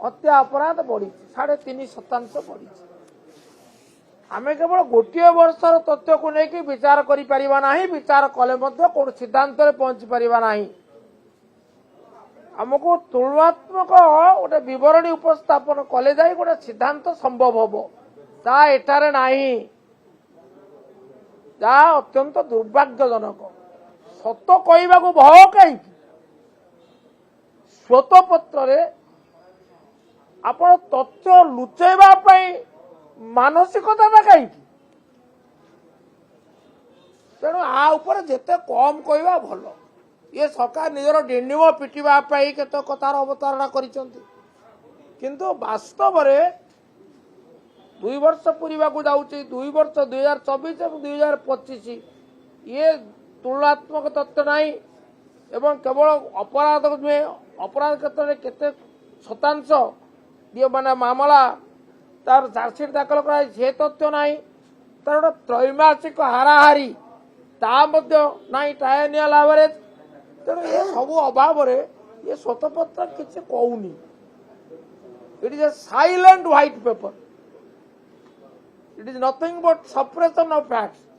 हत्या अपराध बढ़ी 3.5% बढ़ी आम केवल गोटे वर्षर तथ्य को लेकिन विचार करा विचार कले कौन सिद्धांत पहुंची पारा ना आमको तुलनात्मक गोटे बरणी उपस्थापन कले जाए गोटे सिद्धांत संभव हम ता एठारे नहीं जहाँ अत्यंत दुर्भाग्यजनक सत कहवा भय कहीं श्वेतपत्र आपण तथ्य लुचेवा मानसिकता कहीं तेणु आ जिते कम कहवा भल ये सरकार निजर डिंडिम पिटापी केत कथार अवतारणा किंतु वास्तव में 2 वर्ष पूरा जाऊँगी 2 वर्ष 2024 और 2025 ये तुलनात्मक तथ्य नहीं एवं केवल अपराध नुहे अपराध क्षेत्र में केते शतांश ये माने मामला तार चार्जसीट दाखल कराई से तथ्य नहीं तार गोटे त्रैमासिक हाराहारी नहीं ट्रायनियल एवरेज तेणु ये सब अभाव ये श्वेतपत्र किसी कहूनी it is a silent white paper it is nothing but suppression of facts